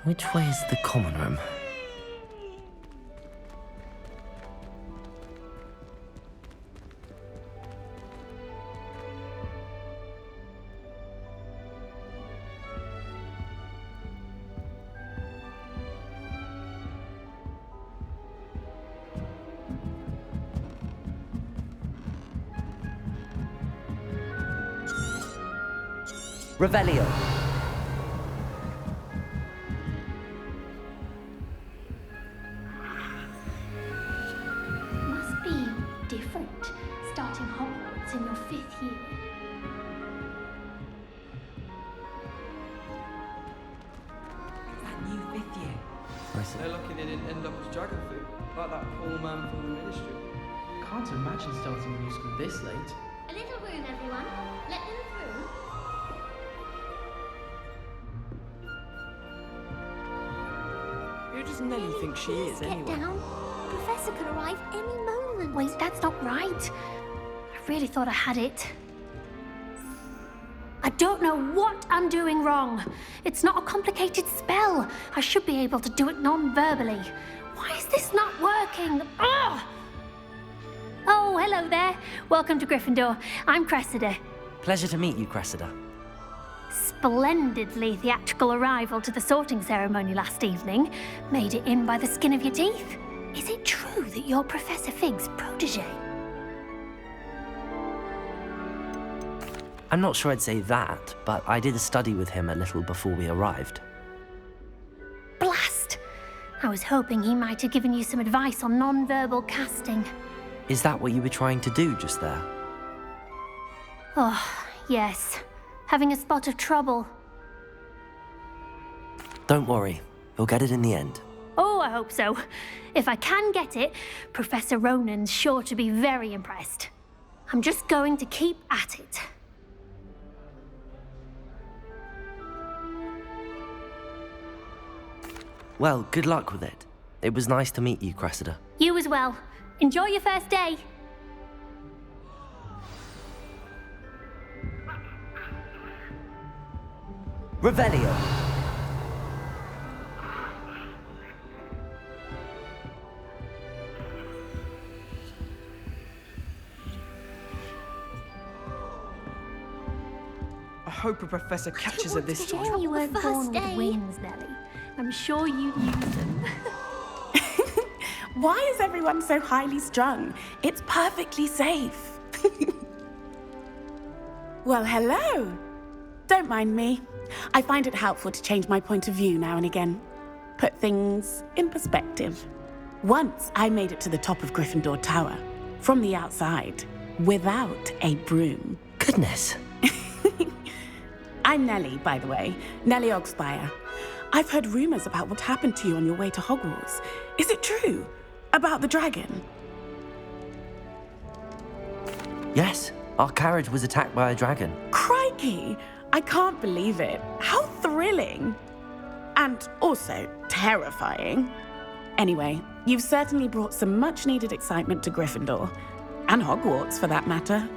Which way is the common room? Revelio. Must be different, starting Hogwarts in your 5th year. That new 5th year. They're lucky they didn't end up as dragon food, like that poor man from the ministry. Can't imagine starting a new school this late. A little room, everyone. Let them through. Who does Nelly think she is, Get anyway? down. Professor could arrive any moment. Wait, that's not right. I really thought I had it. I don't know what I'm doing wrong. It's not a complicated spell. I should be able to do it non-verbally. Why is this not working? Ugh! Oh, hello there. Welcome to Gryffindor. I'm Cressida. Pleasure to meet you, Cressida. Splendidly theatrical arrival to the sorting ceremony last evening. Made it in by the skin of your teeth. Is it true that you're Professor Fig's protege? I'm not sure I'd say that, but I did a study with him a little before we arrived. Blast! I was hoping he might have given you some advice on non-verbal casting. Is that what you were trying to do just there? Oh, yes. Having a spot of trouble. Don't worry, you'll get it in the end. Oh, I hope so. If I can get it, Professor Ronan's sure to be very impressed. I'm just going to keep at it. Well, good luck with it. It was nice to meet you, Cressida. You as well. Enjoy your first day. Revelio. I hope a professor catches her this time. You weren't First born day. with wings, Nelly. I'm sure you'd use them. Why is everyone so highly strung? It's perfectly safe. Well, hello. Don't mind me. I find it helpful to change my point of view now and again. Put things in perspective. Once I made it to the top of Gryffindor Tower, from the outside, without a broom. Goodness. I'm Nellie, by the way. Nellie Ogspire. I've heard rumors about what happened to you on your way to Hogwarts. Is it true? About the dragon? Yes, our carriage was attacked by a dragon. Crikey! I can't believe it. How thrilling! And also terrifying. Anyway, you've certainly brought some much-needed excitement to Gryffindor. And Hogwarts, for that matter.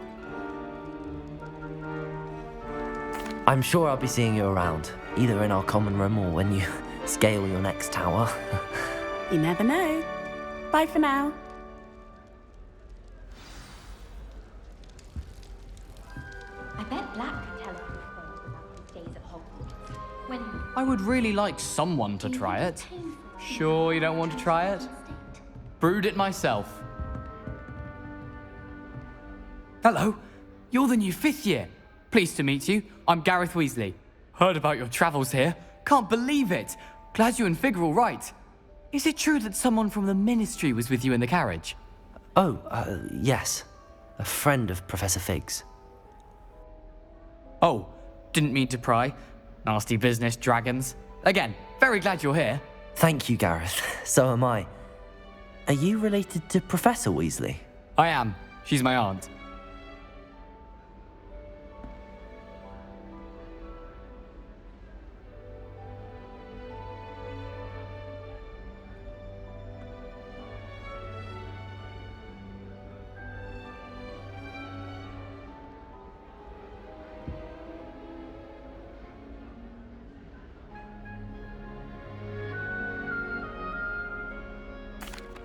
I'm sure I'll be seeing you around, either in our common room or when you scale your next tower. You never know. Bye for now. I bet Black could tell us things about his days at Hogwarts. When I would really like someone to try it. Sure you don't want to try it? Brewed it myself. Hello, you're the new 5th year. Pleased to meet you. I'm Gareth Weasley. Heard about your travels here. Can't believe it. Glad you and Fig are all right. Is it true that someone from the Ministry was with you in the carriage? Oh, yes. A friend of Professor Fig's. Oh, didn't mean to pry. Nasty business, dragons. Again, very glad you're here. Thank you, Gareth. So am I. Are you related to Professor Weasley? I am. She's my aunt.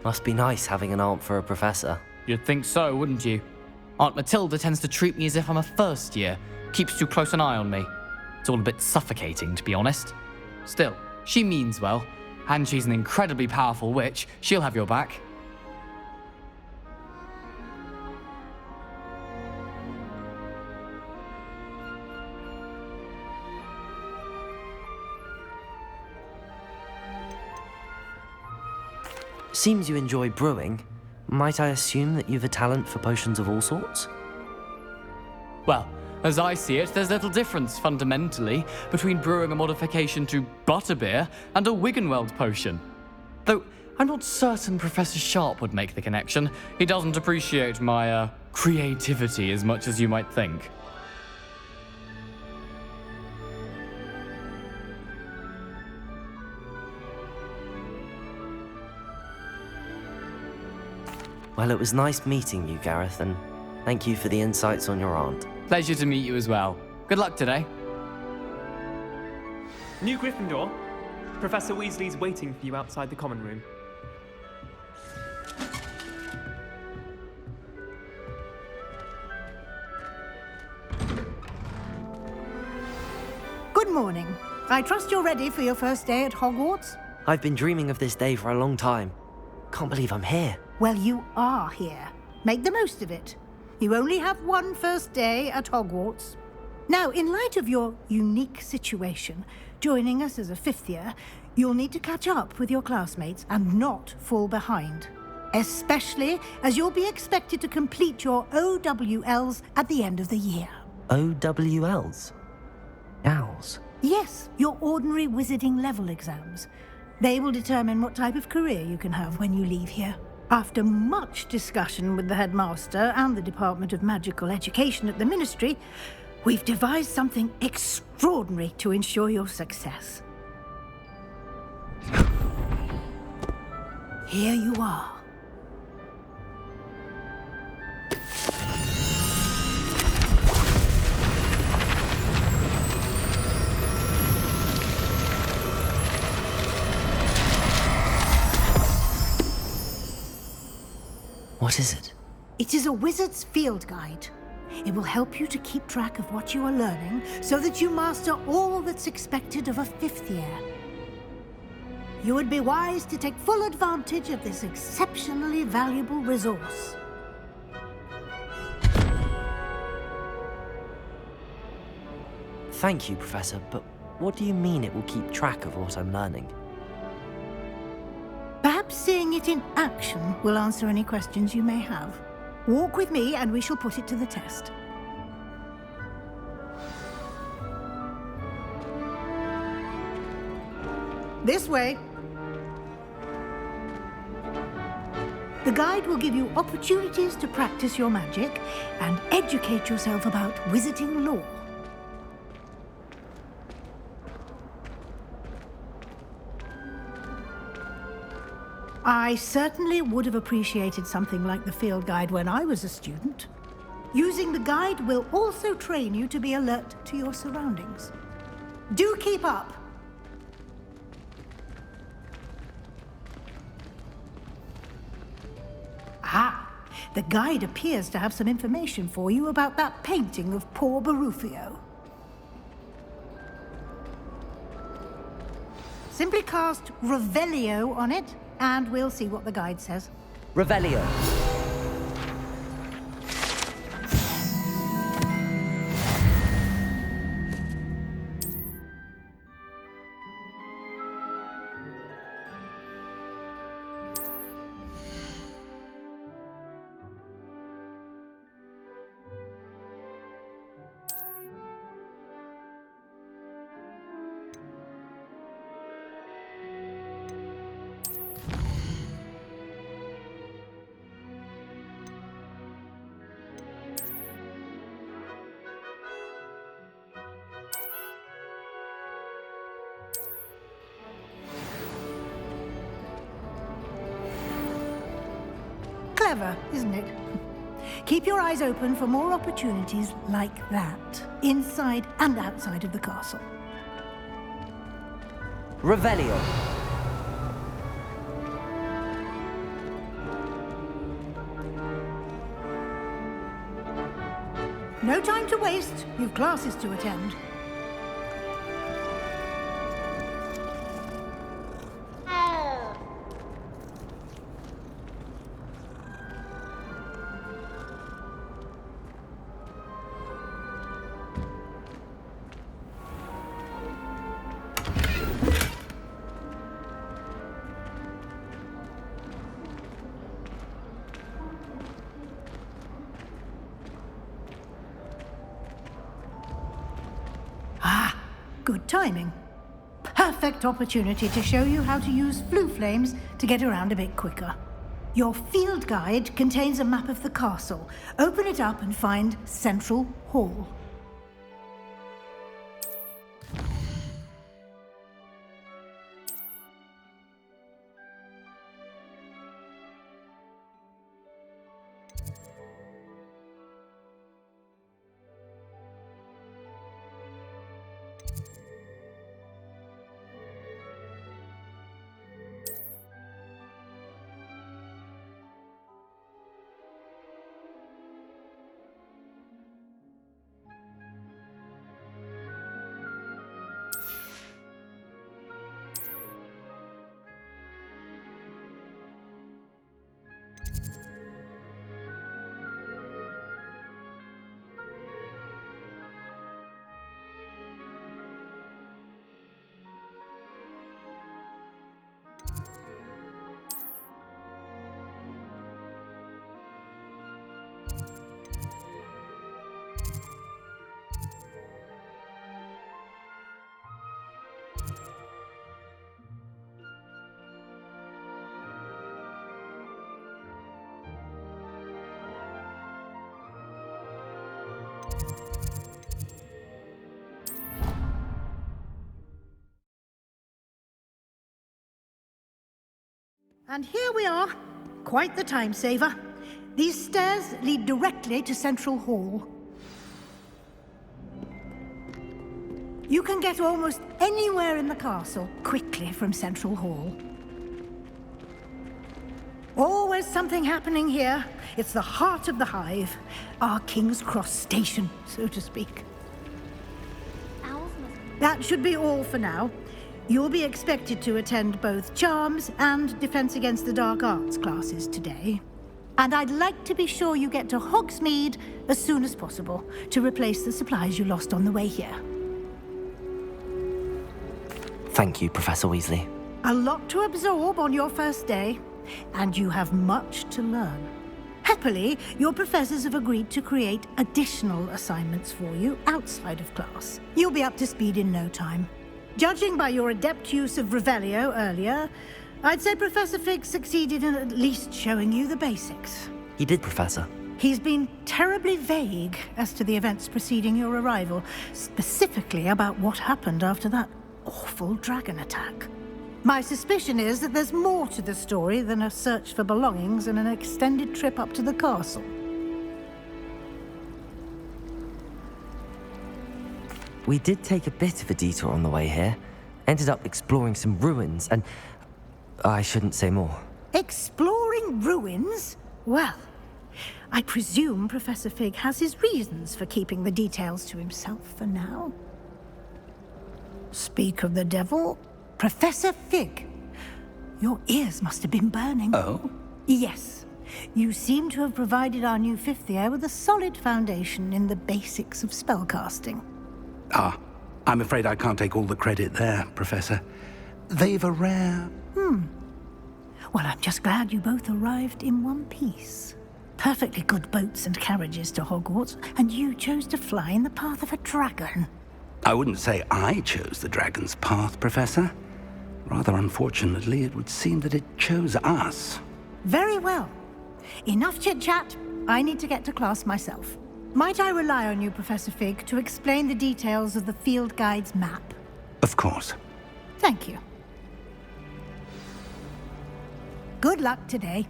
Must be nice having an aunt for a professor. You'd think so, wouldn't you? Aunt Matilda tends to treat me as if I'm a first year, keeps too close an eye on me. It's all a bit suffocating, to be honest. Still, she means well, and she's an incredibly powerful witch. She'll have your back. Seems you enjoy brewing. Might I assume that you've a talent for potions of all sorts? Well, as I see it, there's little difference, fundamentally, between brewing a modification to butterbeer and a Wiggenweld potion. Though, I'm not certain Professor Sharp would make the connection. He doesn't appreciate my, creativity as much as you might think. Well, it was nice meeting you, Gareth, and thank you for the insights on your aunt. Pleasure to meet you as well. Good luck today. New Gryffindor. Professor Weasley's waiting for you outside the common room. Good morning. I trust you're ready for your first day at Hogwarts? I've been dreaming of this day for a long time. Can't believe I'm here. Well, you are here. Make the most of it. You only have one first day at Hogwarts. Now, in light of your unique situation, joining us as a fifth year, you'll need to catch up with your classmates and not fall behind. Especially as you'll be expected to complete your OWLs at the end of the year. OWLs? Owls? Yes, your ordinary wizarding level exams. They will determine what type of career you can have when you leave here. After much discussion with the headmaster and the Department of Magical Education at the Ministry, we've devised something extraordinary to ensure your success. Here you are. What is it? It is a wizard's field guide. It will help you to keep track of what you are learning so that you master all that's expected of a fifth year. You would be wise to take full advantage of this exceptionally valuable resource. Thank you, Professor, but what do you mean it will keep track of what I'm learning? Perhaps seeing it in action will answer any questions you may have. Walk with me and we shall put it to the test. This way. The guide will give you opportunities to practice your magic and educate yourself about wizarding lore. I certainly would have appreciated something like the field guide when I was a student. Using the guide will also train you to be alert to your surroundings. Do keep up! Ah, the guide appears to have some information for you about that painting of poor Barufio. Simply cast Revelio on it, and we'll see what the guide says. Revelio. Clever, isn't it? Keep your eyes open for more opportunities like that, inside and outside of the castle. Revelio. No time to waste. You've classes to attend. Good timing. Perfect opportunity to show you how to use flue flames to get around a bit quicker. Your field guide contains a map of the castle. Open it up and find Central Hall. And here we are. Quite the time saver. These stairs lead directly to Central Hall. You can get almost anywhere in the castle quickly from Central Hall. Always something happening here. It's the heart of the hive. Our King's Cross station, so to speak. That should be all for now. You'll be expected to attend both Charms and Defense Against the Dark Arts classes today. And I'd like to be sure you get to Hogsmeade as soon as possible to replace the supplies you lost on the way here. Thank you, Professor Weasley. A lot to absorb on your first day, and you have much to learn. Happily, your professors have agreed to create additional assignments for you outside of class. You'll be up to speed in no time. Judging by your adept use of Revelio earlier, I'd say Professor Fig succeeded in at least showing you the basics. He did, Professor. He's been terribly vague as to the events preceding your arrival, specifically about what happened after that awful dragon attack. My suspicion is that there's more to the story than a search for belongings and an extended trip up to the castle. We did take a bit of a detour on the way here. Ended up exploring some ruins and... I shouldn't say more. Exploring ruins? Well, I presume Professor Fig has his reasons for keeping the details to himself for now. Speak of the devil, Professor Fig. Your ears must have been burning. Oh? Yes. You seem to have provided our new fifth year with a solid foundation in the basics of spellcasting. Ah, I'm afraid I can't take all the credit there, Professor. They've a rare... Well, I'm just glad you both arrived in one piece. Perfectly good boats and carriages to Hogwarts, and you chose to fly in the path of a dragon. I wouldn't say I chose the dragon's path, Professor. Rather unfortunately, it would seem that it chose us. Very well. Enough chit-chat. I need to get to class myself. Might I rely on you, Professor Fig, to explain the details of the field guide's map? Of course. Thank you. Good luck today.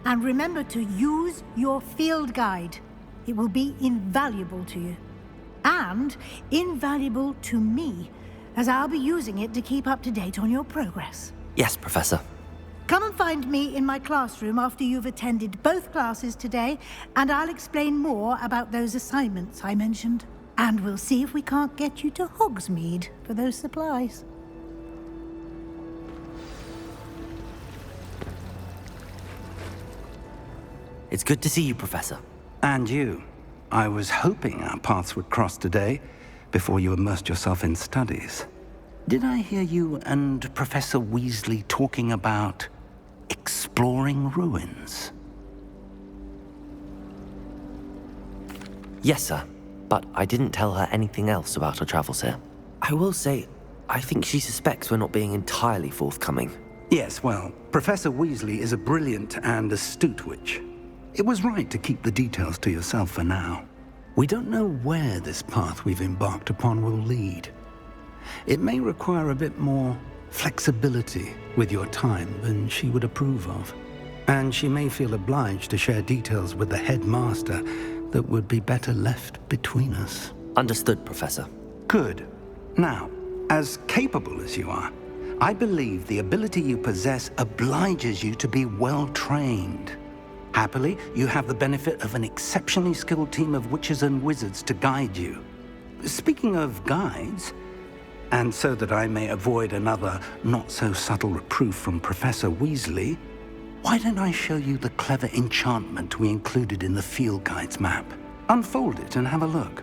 And remember to use your field guide. It will be invaluable to you. And invaluable to me, as I'll be using it to keep up to date on your progress. Yes, Professor. Come and find me in my classroom after you've attended both classes today, and I'll explain more about those assignments I mentioned. And we'll see if we can't get you to Hogsmeade for those supplies. It's good to see you, Professor. And you. I was hoping our paths would cross today, before you immersed yourself in studies. Did I hear you and Professor Weasley talking about exploring ruins? Yes, sir. But I didn't tell her anything else about our travels here. I will say, I think she suspects we're not being entirely forthcoming. Yes, well, Professor Weasley is a brilliant and astute witch. It was right to keep the details to yourself for now. We don't know where this path we've embarked upon will lead. It may require a bit more flexibility with your time than she would approve of. And she may feel obliged to share details with the headmaster that would be better left between us. Understood, Professor. Good. Now, as capable as you are, I believe the ability you possess obliges you to be well-trained. Happily, you have the benefit of an exceptionally skilled team of witches and wizards to guide you. Speaking of guides, and so that I may avoid another not-so-subtle reproof from Professor Weasley, why don't I show you the clever enchantment we included in the field guide's map? Unfold it and have a look.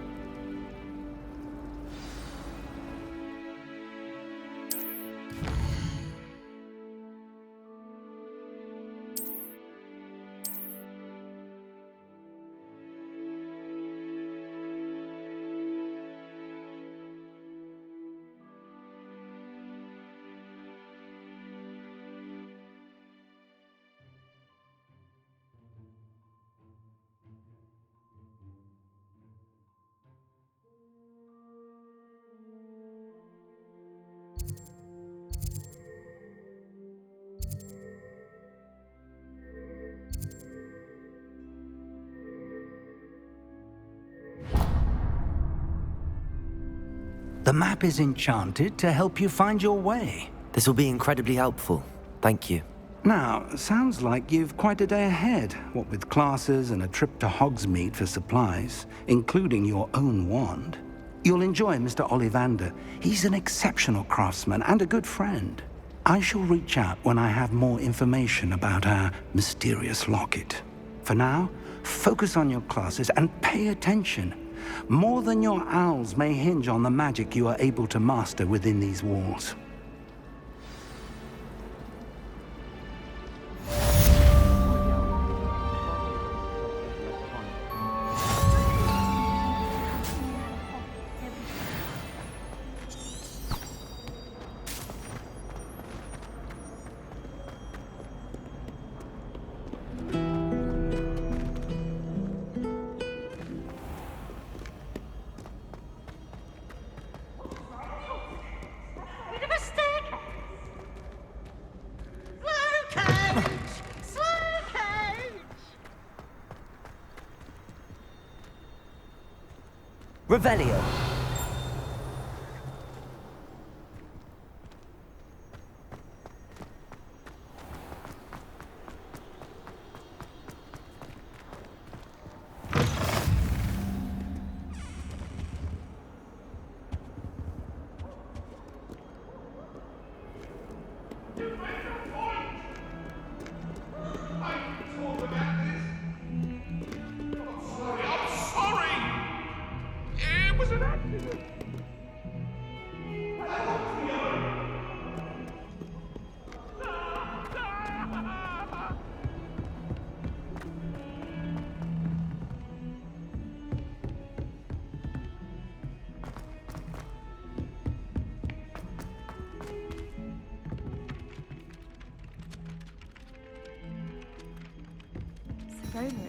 The map is enchanted to help you find your way. This will be incredibly helpful. Thank you. Now, sounds like you've quite a day ahead, what with classes and a trip to Hogsmeade for supplies, including your own wand. You'll enjoy Mr. Ollivander. He's an exceptional craftsman and a good friend. I shall reach out when I have more information about our mysterious locket. For now, focus on your classes and pay attention. More than your owls may hinge on the magic you are able to master within these walls. Revelio.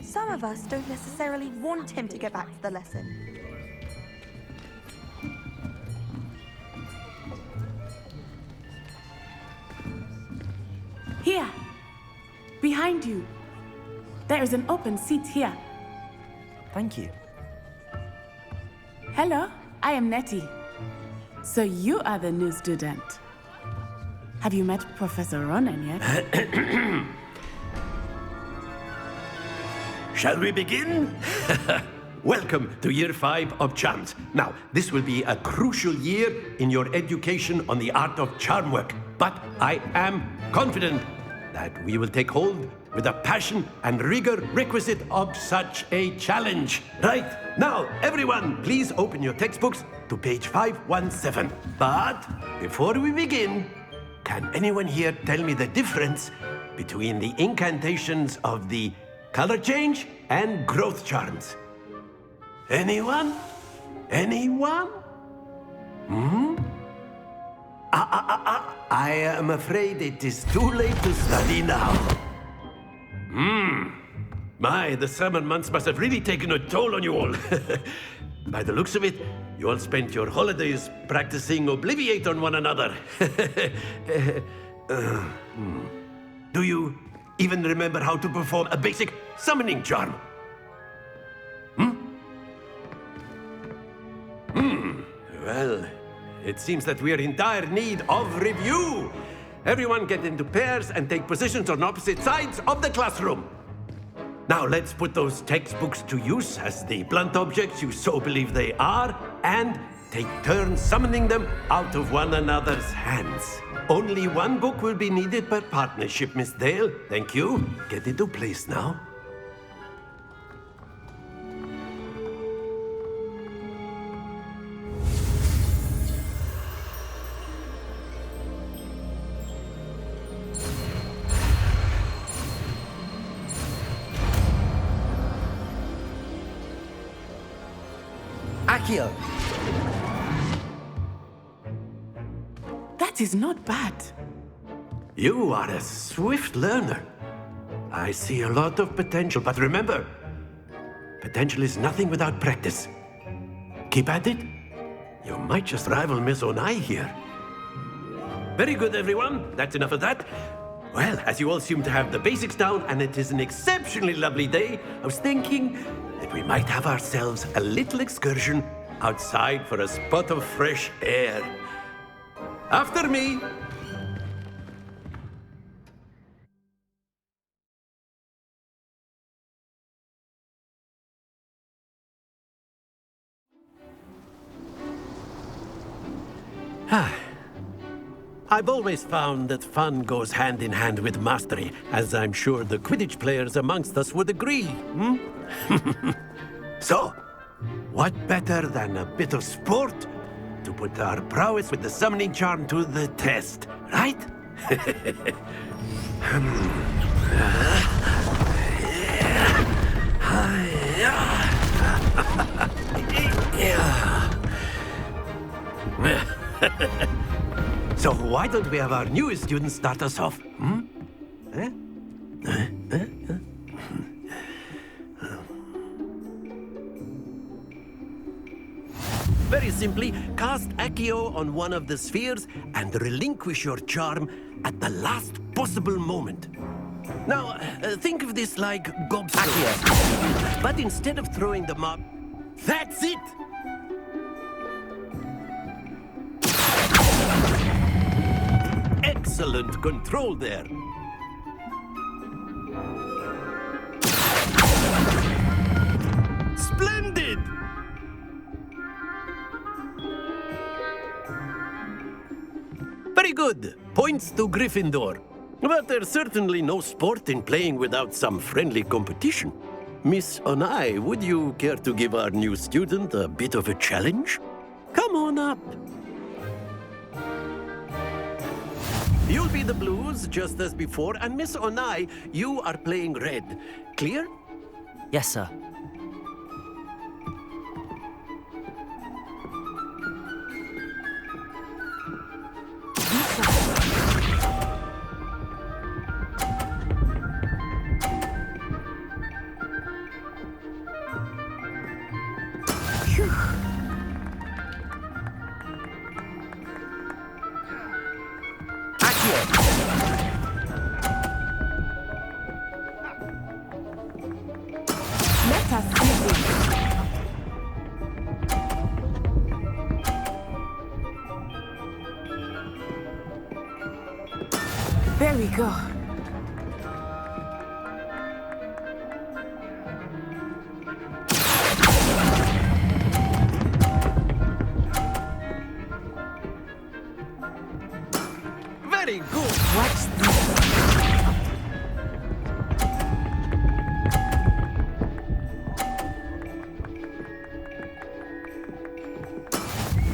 Some of us don't necessarily want him to get back to the lesson. Here, behind you. There is an open seat here. Thank you. Hello, I am Nettie. So you are the new student. Have you met Professor Ronen yet? Shall we begin? Welcome to Year 5 of Charms. Now, this will be a crucial year in your education on the art of charm work. But I am confident that we will take hold with the passion and rigor requisite of such a challenge. Right, now, everyone, please open your textbooks to page 517. But before we begin, can anyone here tell me the difference between the incantations of the color change and growth charms? Anyone? Anyone? I am afraid it is too late to study now. The summer months must have really taken a toll on you all. By the looks of it, you all spent your holidays practicing Obliviate on one another. Do you even remember how to perform a basic summoning charm? Well, it seems that we are in dire need of review. Everyone get into pairs and take positions on opposite sides of the classroom. Now let's put those textbooks to use as the blunt objects you so believe they are, and take turns summoning them out of one another's hands. Only one book will be needed per partnership, Miss Dale. Thank you. Get into place now. Accio. That is not bad. You are a swift learner. I see a lot of potential, but remember, potential is nothing without practice. Keep at it. You might just rival Miss Onai here. Very good, everyone. That's enough of that. Well, as you all seem to have the basics down, and it is an exceptionally lovely day, I was thinking that we might have ourselves a little excursion outside for a spot of fresh air. After me. I've always found that fun goes hand in hand with mastery, as I'm sure the Quidditch players amongst us would agree. So, what better than a bit of sport to put our prowess with the summoning charm to the test, right? So why don't we have our newest student start us off? Very simply, cast Accio on one of the spheres and relinquish your charm at the last possible moment. Now, think of this like gobstones. But instead of throwing them up, that's it! Excellent control there. Splendid! Very good. Points to Gryffindor. But there's certainly no sport in playing without some friendly competition. Miss Onai, would you care to give our new student a bit of a challenge? Come on up. You'll be the blues, just as before, and Miss Onai, you are playing red. Clear? Yes, sir. Let There we go. Very good. Watch this.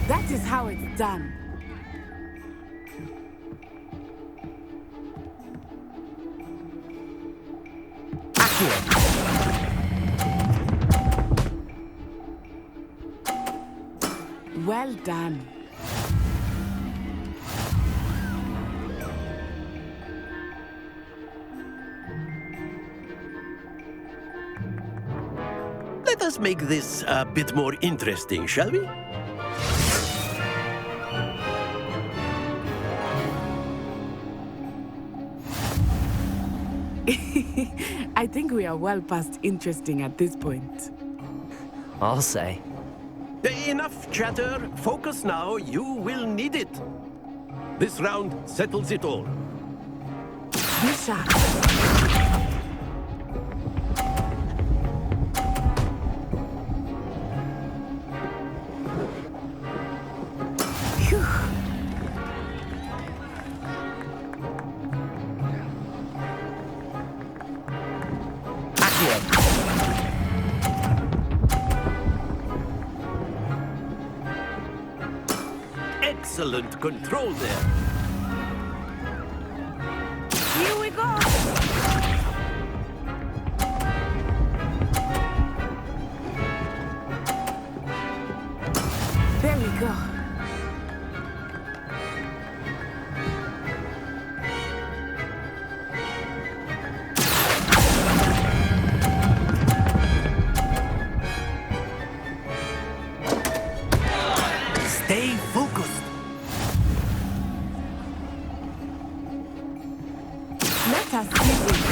That is how it's done. Well done. Let us make this a bit more interesting, shall we? I think we are well past interesting at this point. I'll say. Enough chatter. Focus now. You will need it. This round settles it all. Misha. Excellent control there. Here we go. There we go. Stay focused. Let us see this.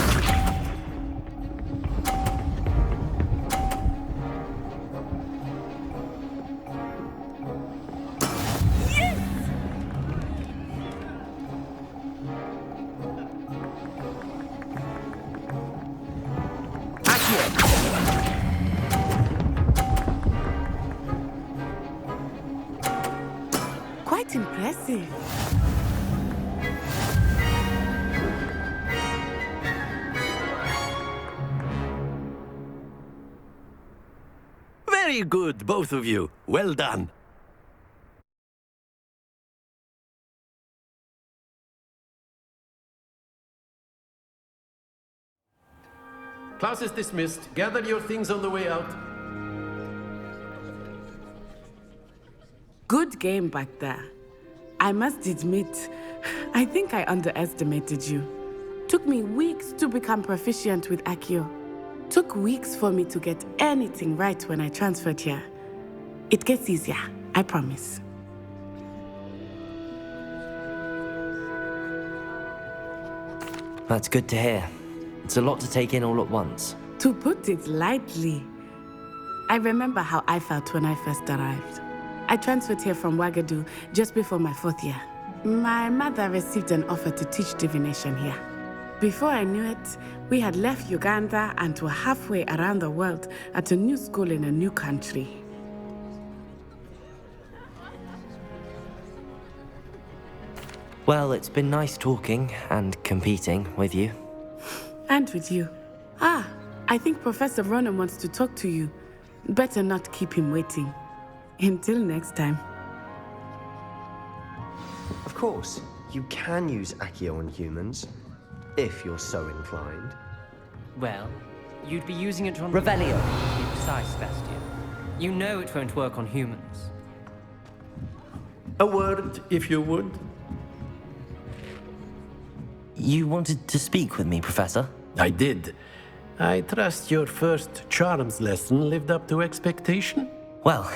Quite impressive. Very good, both of you. Well done. Class is dismissed. Gather your things on the way out. Good game back there. I must admit, I think I underestimated you. Took me weeks to become proficient with Accio. Took weeks for me to get anything right when I transferred here. It gets easier, I promise. That's good to hear. It's a lot to take in all at once. To put it lightly, I remember how I felt when I first arrived. I transferred here from Ouagadougou just before my 4th year. My mother received an offer to teach divination here. Before I knew it, we had left Uganda and were halfway around the world at a new school in a new country. Well, it's been nice talking and competing with you. And with you. Ah, I think Professor Ronan wants to talk to you. Better not keep him waiting. Until next time. Of course, you can use Accio on humans, if you're so inclined. Well, you'd be using it on... Revelio. To be precise, Sebastian. You know it won't work on humans. A word, if you would. You wanted to speak with me, Professor? I did. I trust your first charms lesson lived up to expectation? Well,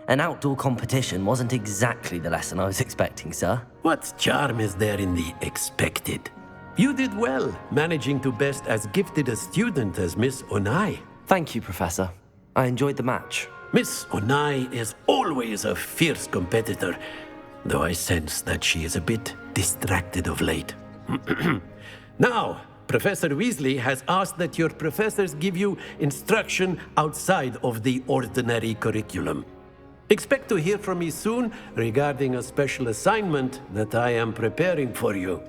an outdoor competition wasn't exactly the lesson I was expecting, sir. What charm is there in the expected? You did well, managing to best as gifted a student as Miss Onai. Thank you, Professor. I enjoyed the match. Miss Onai is always a fierce competitor, though I sense that she is a bit distracted of late. Now, Professor Weasley has asked that your professors give you instruction outside of the ordinary curriculum. Expect to hear from me soon regarding a special assignment that I am preparing for you.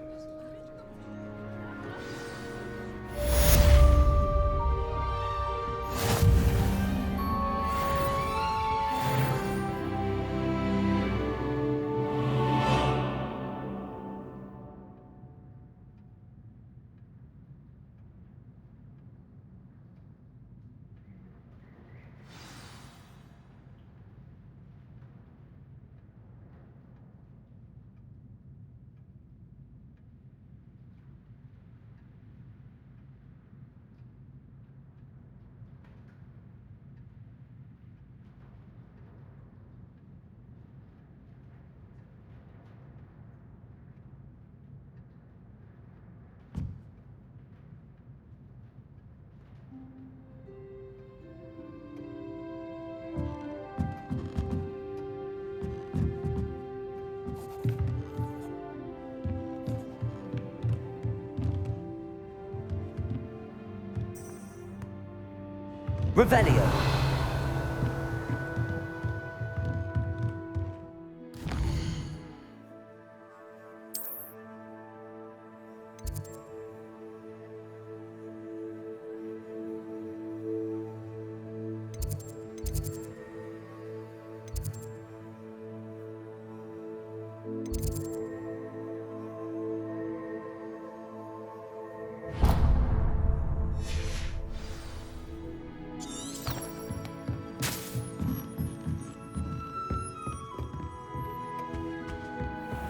Revelio.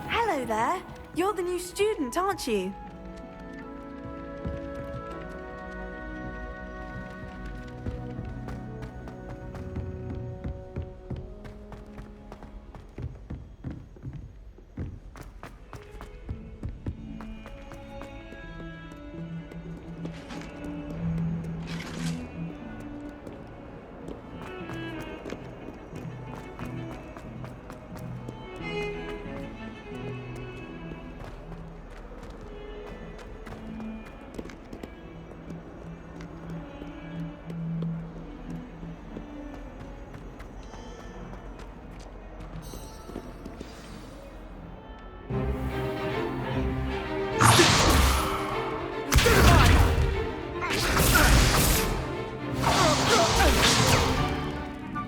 Hello there. You're the new student, aren't you?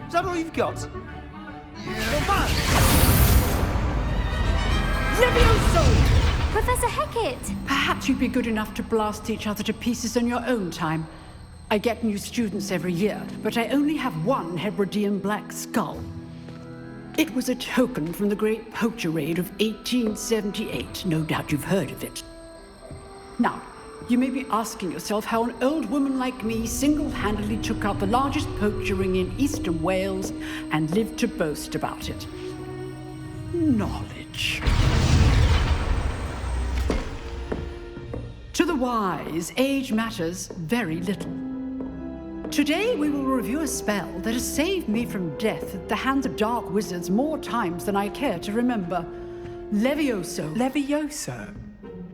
Is that all you've got? Levioso! Professor Hecat! Perhaps you'd be good enough to blast each other to pieces on your own time. I get new students every year, but I only have one Hebridean black skull. It was a token from the Great Poacher Raid of 1878. No doubt you've heard of it. Now, you may be asking yourself how an old woman like me single-handedly took out the largest poacher ring in eastern Wales and lived to boast about it. Knowledge. To the wise, age matters very little. Today we will review a spell that has saved me from death at the hands of dark wizards more times than I care to remember. Levioso. Levioso?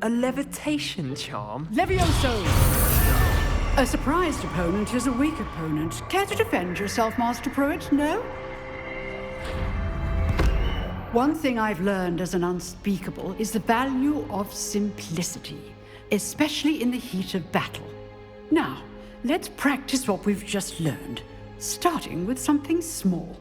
A levitation charm? Levioso! A surprised opponent is a weak opponent. Care to defend yourself, Master Pruitt? No? One thing I've learned as an unspeakable is the value of simplicity, especially in the heat of battle. Now, let's practice what we've just learned, starting with something small.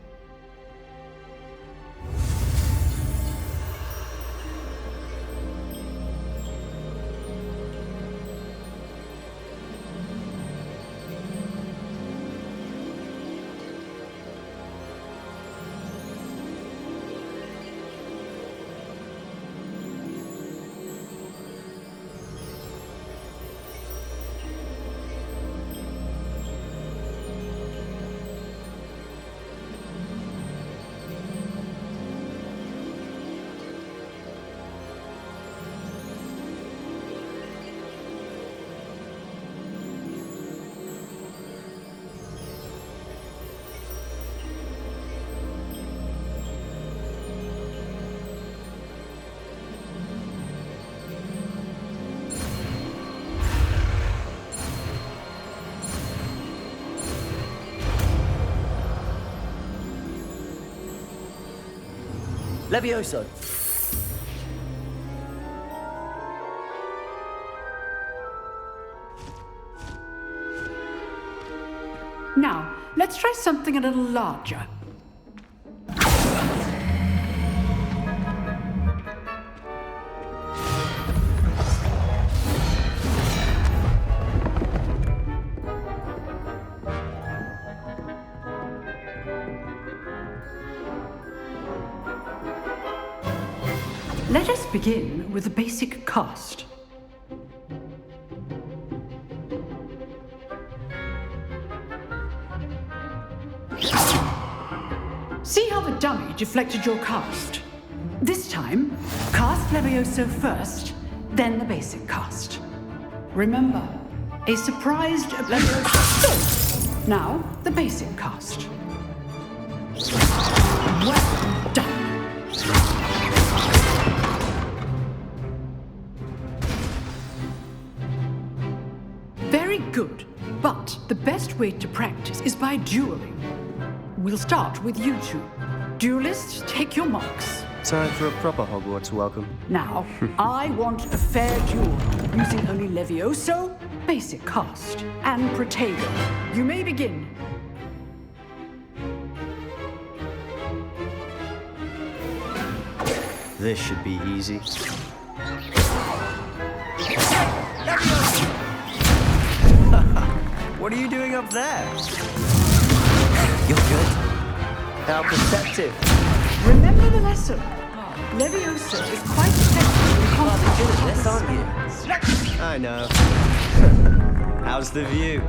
Levioso! Now, let's try something a little larger. Let us begin with the basic cast. See how the dummy deflected your cast? This time, cast Levioso first, then the basic cast. Remember, a surprised Levioso. Now, the basic cast. Well done. Very good, but the best way to practice is by dueling. We'll start with you two. Duelists, take your marks. Time for a proper Hogwarts welcome. Now, I want a fair duel, using only Levioso, basic cast, and Protego. You may begin. This should be easy. What are you doing up there? You're good. How perceptive. Remember the lesson. Levioso is quite effective in conflict. This, aren't you? I know. How's the view?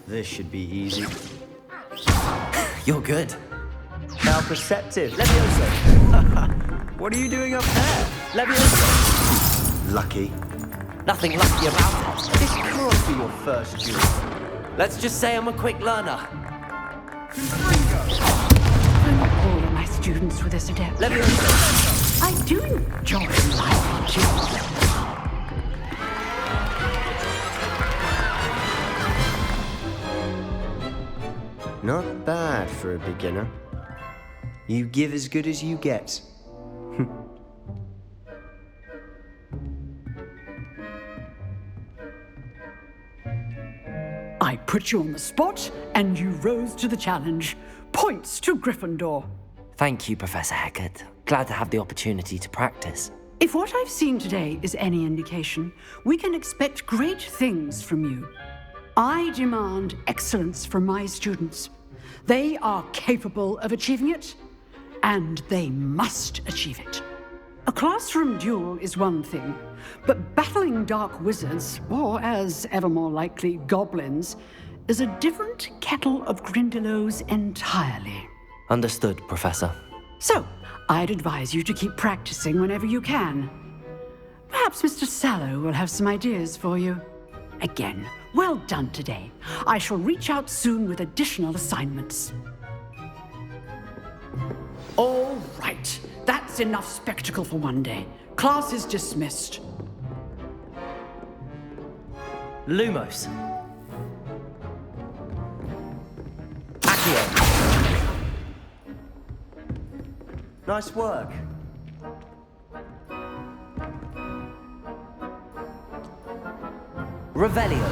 This should be easy. You're good. How perceptive. Levioso. What are you doing up there? Levioso. Lucky. Nothing lucky about it. This can't be your first duel. Let's just say I'm a quick learner. All of my students were this adept. Levioso. I do enjoy life duels. Not bad for a beginner. You give as good as you get. I put you on the spot, and you rose to the challenge. Points to Gryffindor. Thank you, Professor Hecat. Glad to have the opportunity to practice. If what I've seen today is any indication, we can expect great things from you. I demand excellence from my students. They are capable of achieving it, and they must achieve it. A classroom duel is one thing, but battling dark wizards, or as ever more likely, goblins, is a different kettle of Grindylows entirely. Understood, Professor. So, I'd advise you to keep practicing whenever you can. Perhaps Mr. Sallow will have some ideas for you. Again, well done today. I shall reach out soon with additional assignments. All right, that's enough spectacle for one day. Class is dismissed. Lumos. Accio. Nice work. Revelio.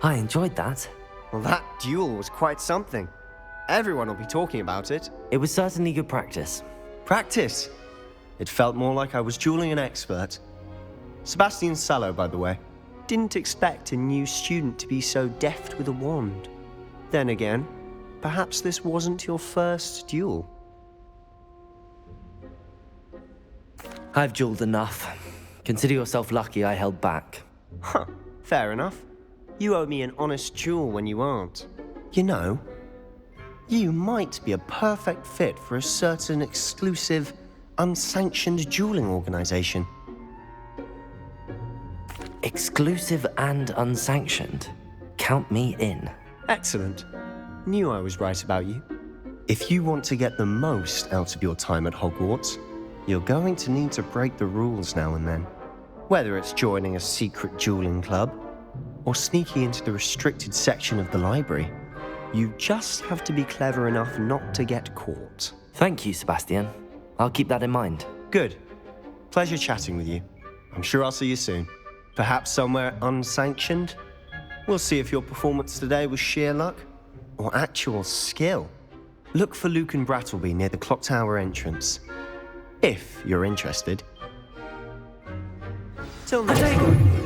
I enjoyed that. Well, that duel was quite something. Everyone will be talking about it. It was certainly good practice. Practice? It felt more like I was dueling an expert. Sebastian Sallow, by the way. Didn't expect a new student to be so deft with a wand. Then again, perhaps this wasn't your first duel. I've jeweled enough. Consider yourself lucky I held back. Huh, fair enough. You owe me an honest jewel when you aren't. You know, you might be a perfect fit for a certain exclusive, unsanctioned dueling organization. Exclusive and unsanctioned. Count me in. Excellent. Knew I was right about you. If you want to get the most out of your time at Hogwarts, you're going to need to break the rules now and then. Whether it's joining a secret dueling club, or sneaking into the restricted section of the library, you just have to be clever enough not to get caught. Thank you, Sebastian. I'll keep that in mind. Good. Pleasure chatting with you. I'm sure I'll see you soon. Perhaps somewhere unsanctioned? We'll see if your performance today was sheer luck or actual skill. Look for Luke and Brattleby near the clock tower entrance. If you're interested. Till next time.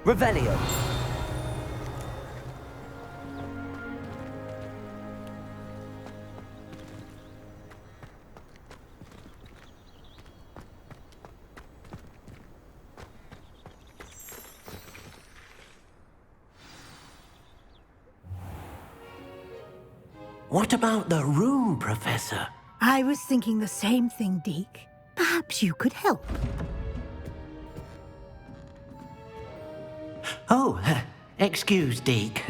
Revelio. What about the room, Professor? I was thinking the same thing, Deke. Perhaps you could help. Oh, excuse, Deke.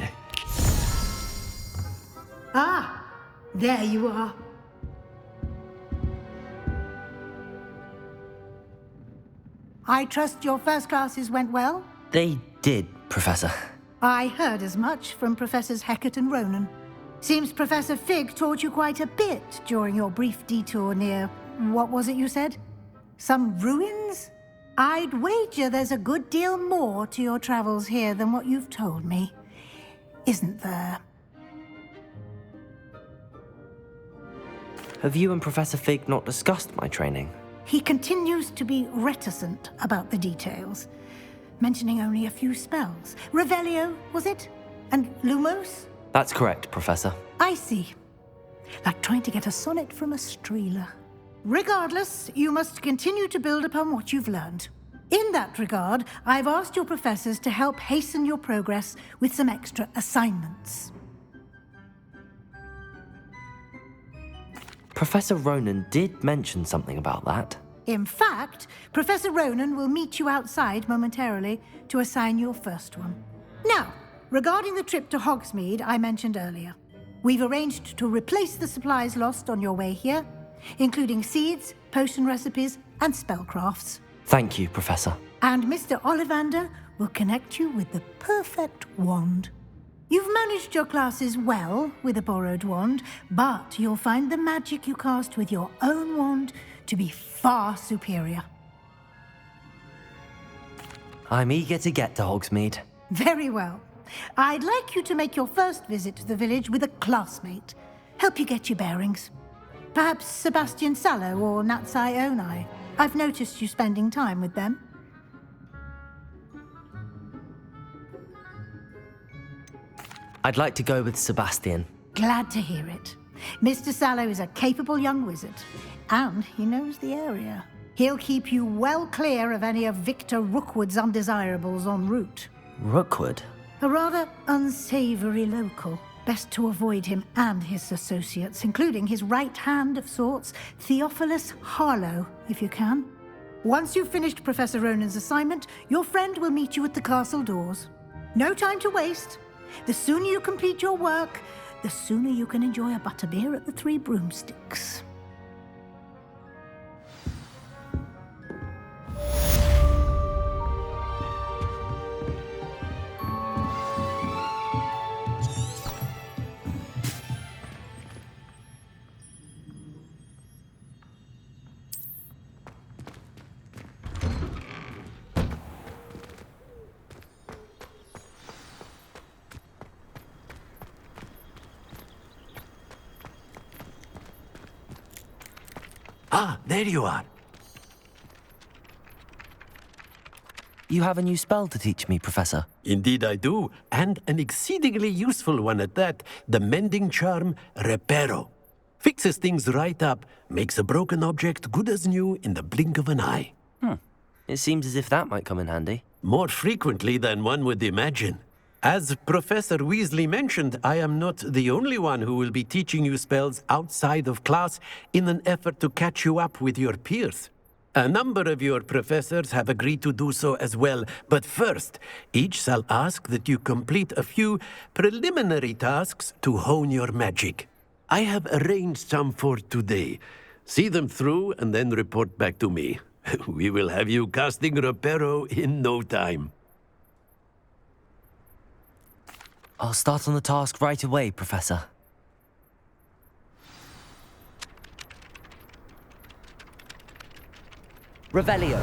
Ah, there you are. I trust your first classes went well? They did, Professor. I heard as much from Professors Hecat and Ronan. Seems Professor Fig taught you quite a bit during your brief detour near... what was it you said? Some ruins? I'd wager there's a good deal more to your travels here than what you've told me. Isn't there? Have you and Professor Fig not discussed my training? He continues to be reticent about the details, mentioning only a few spells. Revelio, was it? And Lumos? That's correct, Professor. I see. Like trying to get a sonnet from a streeler. Regardless, you must continue to build upon what you've learned. In that regard, I've asked your professors to help hasten your progress with some extra assignments. Professor Ronan did mention something about that. In fact, Professor Ronan will meet you outside momentarily to assign your first one. Now, regarding the trip to Hogsmeade I mentioned earlier, we've arranged to replace the supplies lost on your way here, including seeds, potion recipes, and spellcrafts. Thank you, Professor. And Mr. Ollivander will connect you with the perfect wand. You've managed your classes well with a borrowed wand, but you'll find the magic you cast with your own wand to be far superior. I'm eager to get to Hogsmeade. Very well. I'd like you to make your first visit to the village with a classmate. Help you get your bearings. Perhaps Sebastian Sallow or Natsai Onai. I've noticed you spending time with them. I'd like to go with Sebastian. Glad to hear it. Mr. Sallow is a capable young wizard, and he knows the area. He'll keep you well clear of any of Victor Rookwood's undesirables en route. Rookwood? A rather unsavory local. Best to avoid him and his associates, including his right hand of sorts, Theophilus Harlow, if you can. Once you've finished Professor Ronan's assignment, your friend will meet you at the castle doors. No time to waste. The sooner you complete your work, the sooner you can enjoy a butterbeer at the Three Broomsticks. Ah, there you are. You have a new spell to teach me, Professor. Indeed I do, and an exceedingly useful one at that. The mending charm, Reparo. Fixes things right up, makes a broken object good as new in the blink of an eye. It seems as if that might come in handy. More frequently than one would imagine. As Professor Weasley mentioned, I am not the only one who will be teaching you spells outside of class in an effort to catch you up with your peers. A number of your professors have agreed to do so as well, but first, each shall ask that you complete a few preliminary tasks to hone your magic. I have arranged some for today. See them through and then report back to me. We will have you casting Reparo in no time. I'll start on the task right away, Professor. Revelio.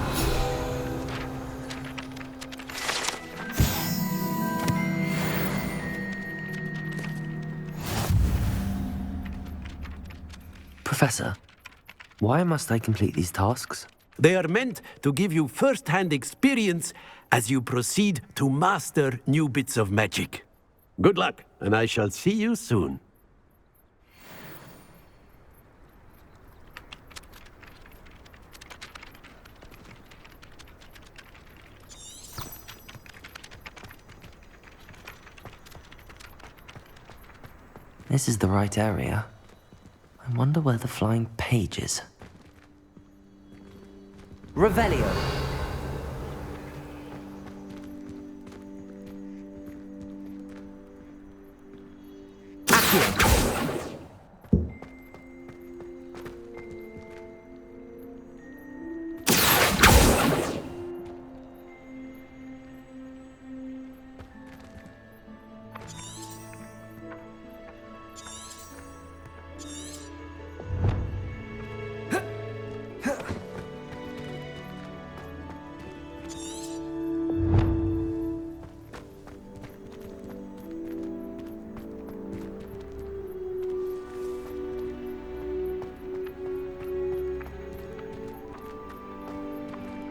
Professor, why must I complete these tasks? They are meant to give you first-hand experience as you proceed to master new bits of magic. Good luck, and I shall see you soon. This is the right area. I wonder where the flying page is. Revelio.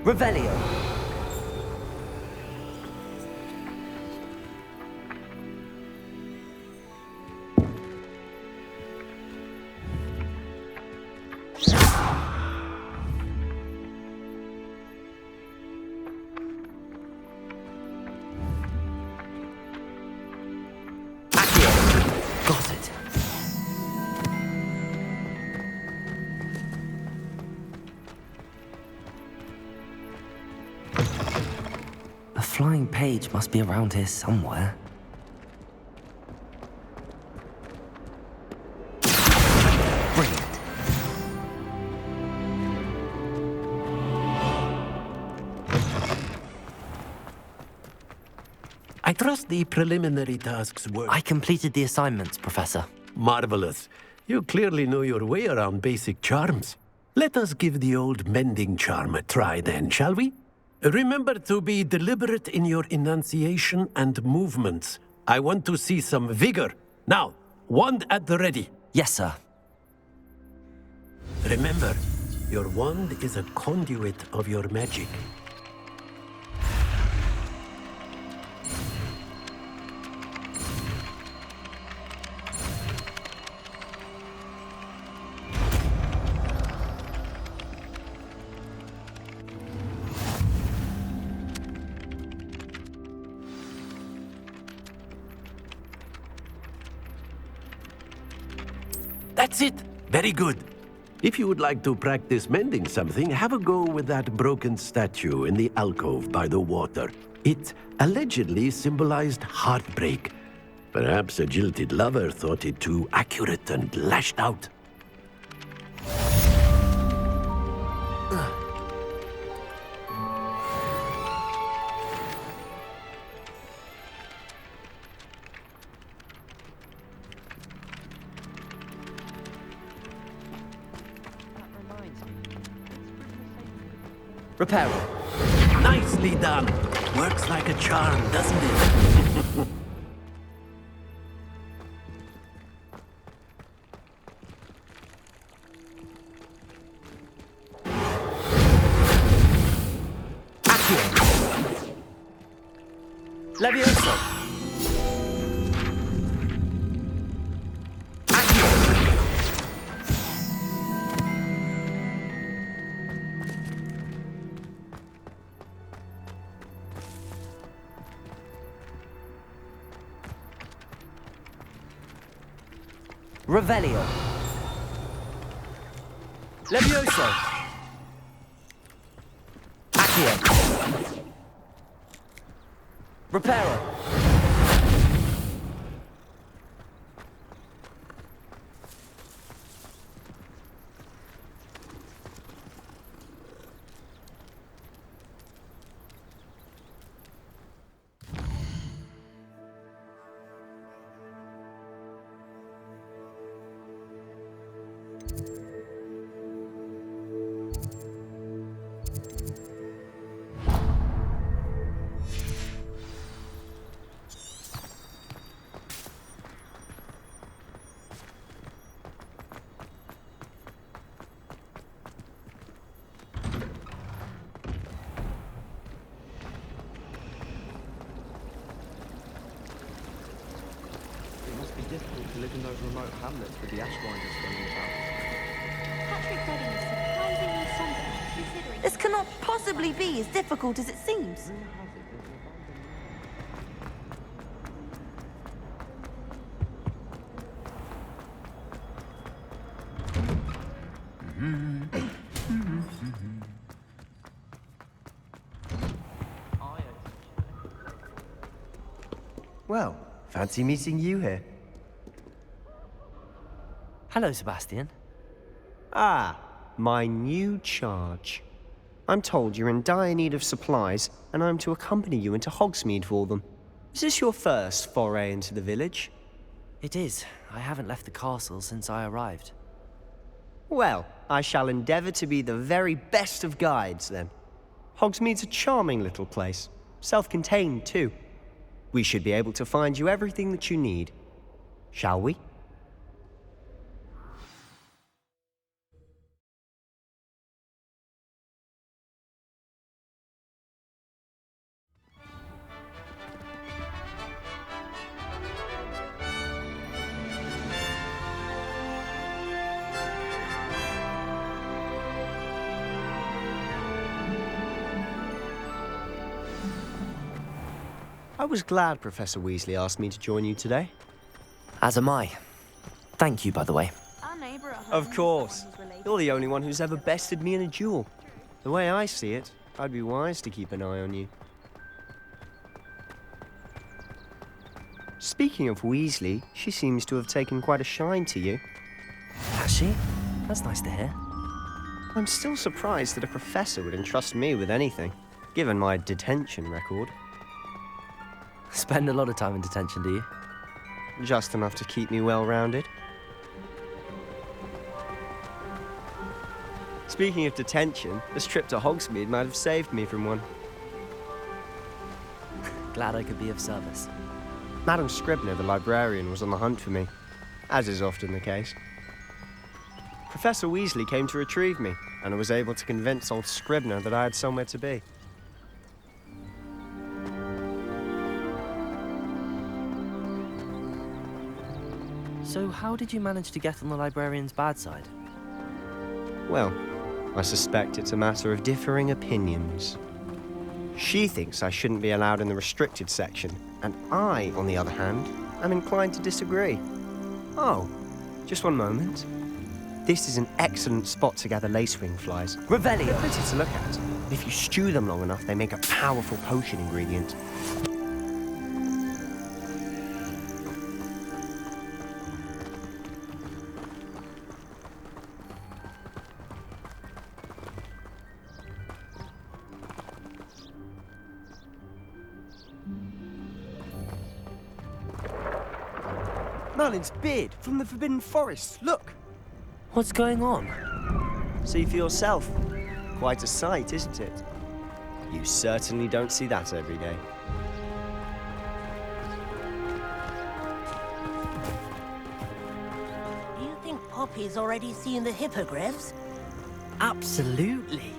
Revelio. Got it. A flying page must be around here somewhere. Brilliant. I trust the preliminary tasks were... I completed the assignments, Professor. Marvelous. You clearly know your way around basic charms. Let us give the old mending charm a try then, shall we? Remember to be deliberate in your enunciation and movements. I want to see some vigor. Now, wand at the ready. Yes, sir. Remember, your wand is a conduit of your magic. That's it. Very good. If you would like to practice mending something, have a go with that broken statue in the alcove by the water. It allegedly symbolized heartbreak. Perhaps a jilted lover thought it too accurate and lashed out. Repair. Nicely done. Works like a charm, doesn't it? Levioso. Revelio. Levioso. Accio. Reparo. It must be difficult to live in those remote hamlets with the ash grinders thrown about. Patrick's wedding is surprisingly somber, considering... This cannot possibly be as difficult as it seems. Well, fancy meeting you here. Hello, Sebastian. Ah, my new charge. I'm told you're in dire need of supplies, and I'm to accompany you into Hogsmeade for them. Is this your first foray into the village? It is. I haven't left the castle since I arrived. Well, I shall endeavour to be the very best of guides, then. Hogsmeade's a charming little place. Self-contained, too. We should be able to find you everything that you need. Shall we? I was glad Professor Weasley asked me to join you today. As am I. Thank you, by the way. Our neighbour at home. Of course. You're the only one who's ever bested me in a duel. The way I see it, I'd be wise to keep an eye on you. Speaking of Weasley, she seems to have taken quite a shine to you. Has she? That's nice to hear. I'm still surprised that a professor would entrust me with anything, given my detention record. Spend a lot of time in detention, do you? Just enough to keep me well-rounded. Speaking of detention, this trip to Hogsmeade might have saved me from one. Glad I could be of service. Madam Scribner, the librarian, was on the hunt for me, as is often the case. Professor Weasley came to retrieve me, and I was able to convince old Scribner that I had somewhere to be. So how did you manage to get on the librarian's bad side? Well, I suspect it's a matter of differing opinions. She thinks I shouldn't be allowed in the restricted section, and I, on the other hand, am inclined to disagree. Oh, Just one moment. This is an excellent spot to gather lacewing flies. Revelio. They're pretty to look at. If you stew them long enough, they make a powerful potion ingredient. Merlin's beard from the Forbidden Forest. Look! What's going on? See for yourself. Quite a sight, isn't it? You certainly don't see that every day. Do you think Poppy's already seen the hippogriffs? Absolutely.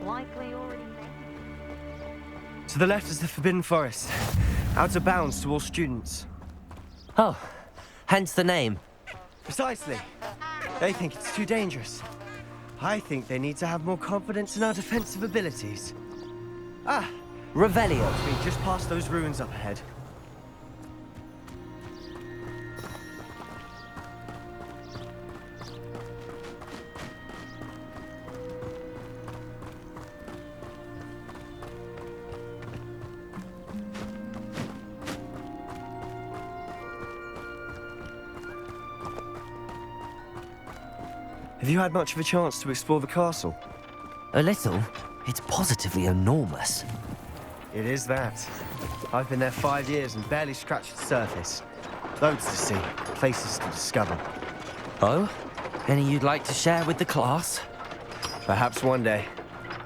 Likely already. To the left is the Forbidden Forest. Out of bounds to all students. Oh, hence the name. Precisely. They think it's too dangerous. I think they need to have more confidence in our defensive abilities. Ah! Revelio. We just past those ruins up ahead. Have you had much of a chance to explore the castle? A little. It's positively enormous. It is that. I've been there 5 years and barely scratched the surface. Loads to see, places to discover. Oh? Any you'd like to share with the class? Perhaps one day.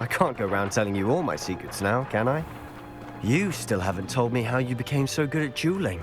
I can't go around telling you all my secrets now, can I? You still haven't told me how you became so good at dueling.